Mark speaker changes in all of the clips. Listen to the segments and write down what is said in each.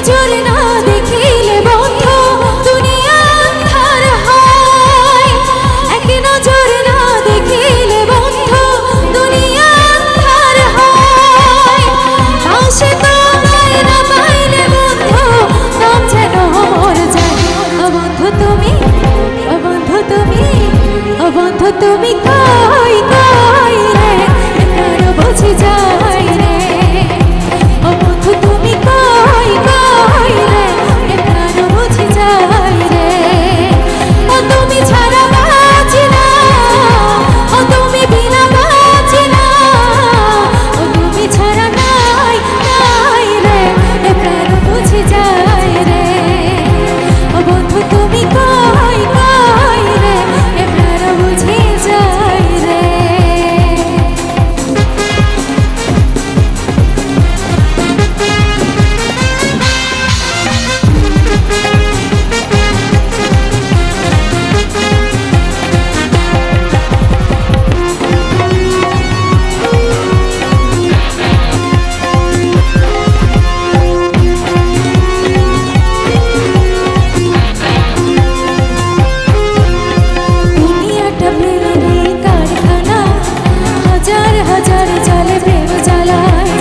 Speaker 1: নজর না দেখিলে বন্ধু দুনিয়া আন্ধার হয়। এক নজর না দেখিলে বন্ধু দুনিয়া আন্ধার হয়। পাশে তোমায় না পাইলে বন্ধু নাম যেন মর যায়। ও বন্ধু তুমি, ও বন্ধু তুমি, ও বন্ধু তুমি কই কই রে প্রাণ বুঝি যায় রে। ও বন্ধু তুমি কই কই রে প্রাণ বুঝি যায় রে। ও তুমি ছাড়া বাঁচি না, ও তুমি বিনা বাঁচি না, ও তুমি ছাড়া নাই নাই রে প্রাণ বুঝি যায় রে। ও বন্ধু তুমি কই কই রে প্রাণ বুঝি যায় রে। দুনিয়াটা প্রেমেরই কারখানা, হাজার হাজার জলে প্রেম জ্বালায়।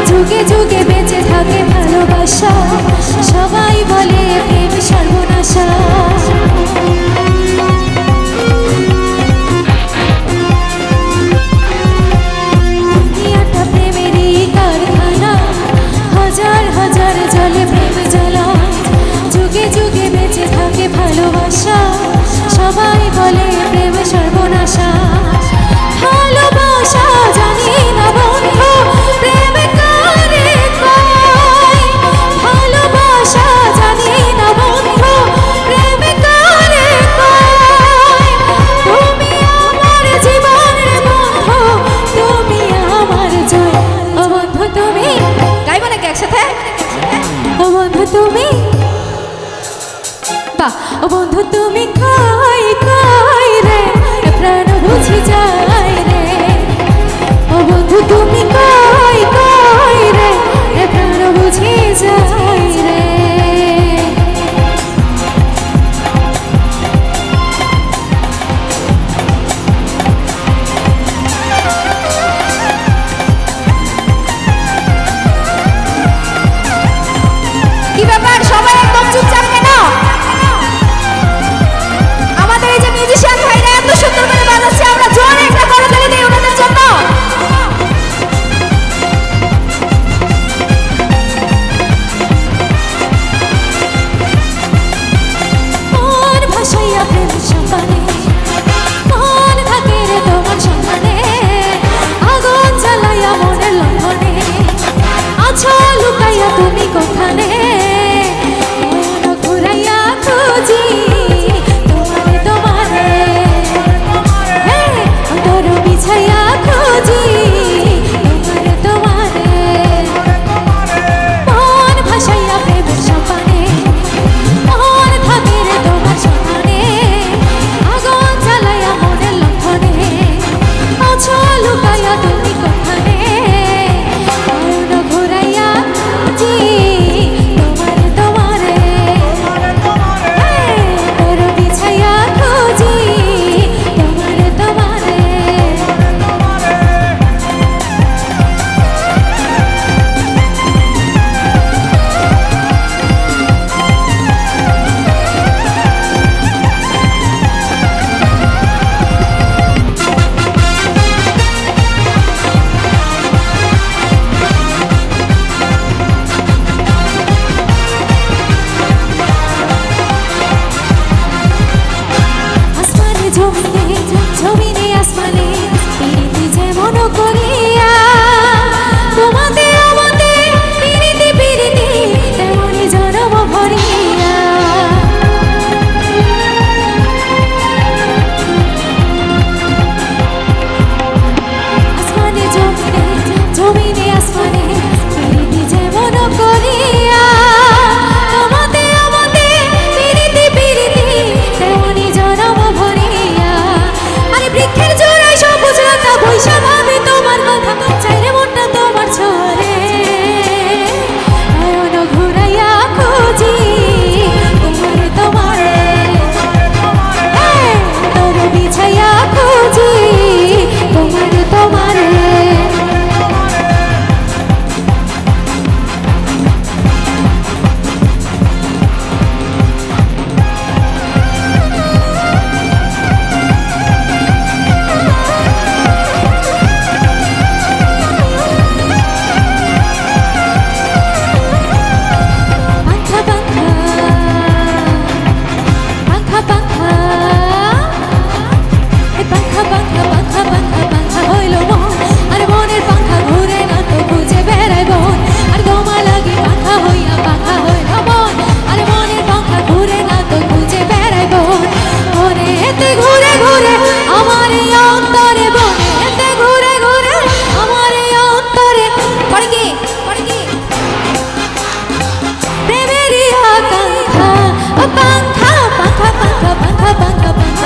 Speaker 1: যুগে যুগে বেঁচে থাকে ভালোবাসা, সবাই বলে প্রেম সর্বনাশা। দুনিয়াটা প্রেমেরই কারখানা, হাজার হাজার জলে প্রেম জ্বালায়। যুগে যুগে বেঁচে থাকে ভালোবাসা, সবাই বলে প্রেম সর্বনাশা। ভালোবাসা জানি না বন্ধু প্রেম কারে কয়। ভালোবাসা জানি না বন্ধু প্রেম কারে কয়। তুমি আমার জীবন রে বন্ধু, তুমি আমার জয়। ও বন্ধু তুমি, গাইব নাকি একসাথে? ও বন্ধু তুমি, বাহ। ও বন্ধু তুমি কই কই রে প্রাণ বুঝি যায় রে। ও বন্ধু তুমি কই কই রে প্রাণ বুঝি যায় রে। কি ব্যাপার সবাই একদম চুপচাপ কেন? আমাদের এই যে মিউজিশিয়ান ভাইরা এত সুন্দর করে বাজাচ্ছে, আমরা জোরে একটা করতালি দিই ওনাদের জন্য।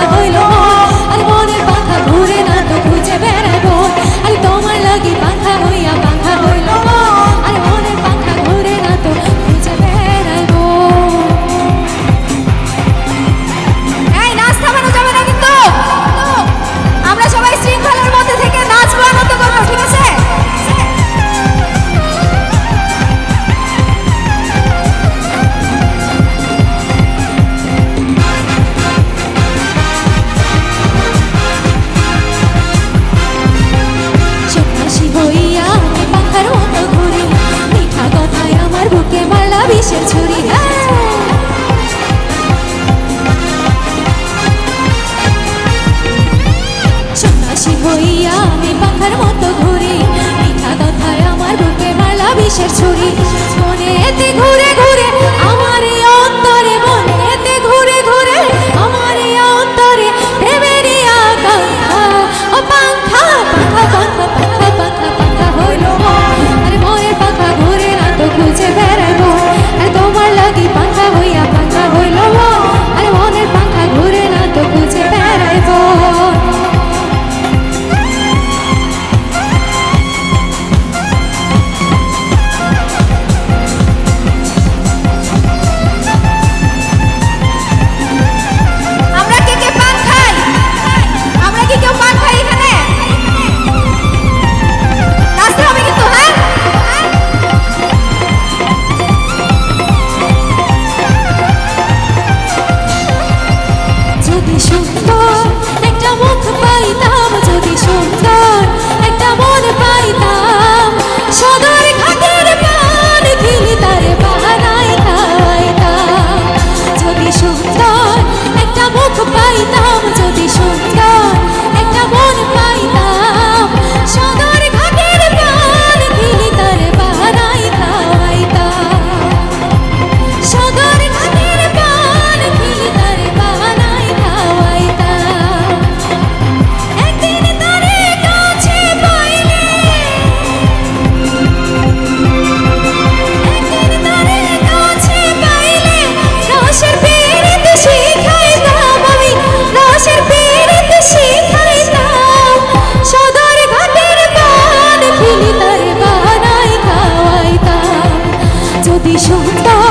Speaker 1: পাখা হইল আরে মনের পাখা ঘুরে না তো খুঁজে বেড়াইব আরে তোমার লাগি পাখা হইয়া পাখা হইল আরে মনের পাখা ঘুরে না তো খুঁজে বেড়াইব। এই নাচ থামানো যাবে না কিন্তু, আমরা সবাই শৃঙ্খলার মধ্যে থেকে নাচবো, আনন্দ করবো, ঠিক আছে? সন্ন্যাসী হইয়া আমি পাখার মতো ঘুরি, মিঠা কথায় আমার বুকে মারলা বিষের ছুরি। সন্ন্যাসী হইয়া আমি পাখার মতো ঘুরি, মিঠা কথায় আমার বুকে মারলা বিষের ছুরি। মনেতে ঘুরে ঘুরে আমার এই অন্তরে, মনেতে ঘুরে ঘুরে আমার এই অন্তরে প্রেমেরই আকাঙ্ক্ষা। ও পাখা পাখা পাখা পাখা পাখা পাখা হইল আরে মনের পাখা ঘুরে না তো খুঁজে বেড়াইব আরে তোমার লাগি পাখা হইয়া পাখা হইল আরে মনের পাখা ঘুরে না তো খুঁজে বেড়াইব। আমরা কে কে পান খাই? আমরা কি কেউ পান খাই এখানে? নাচতে হবে কিন্তু, হ্যাঁ? যদি সুন্দর একটা মুখ পাইতাম, যদি সুন্দর একটা মন পাইতাম, সদর ঘাটের পান খিলি তারে বানাই খাইতাম। যদি সুন্দর একটা মুখ পাইতাম, যদি সুন্দর একটা মন পাইতাম, সদর ঘাটের পান খিলি তারে বানাই খাইতাম। সদর ঘাটের পান খিলি তারে বানাই খাওয়াইতাম। একদিন তারে কাছে পাইলে, একদিন তারে কাছে পাইলে রসের পীড়িত শিখাইতাম আমি, রসের পীড়িত শিখাইতাম। সদর ঘাটের পান খিলি তারে বানাই খাওয়াইতাম। যদি সুন্দর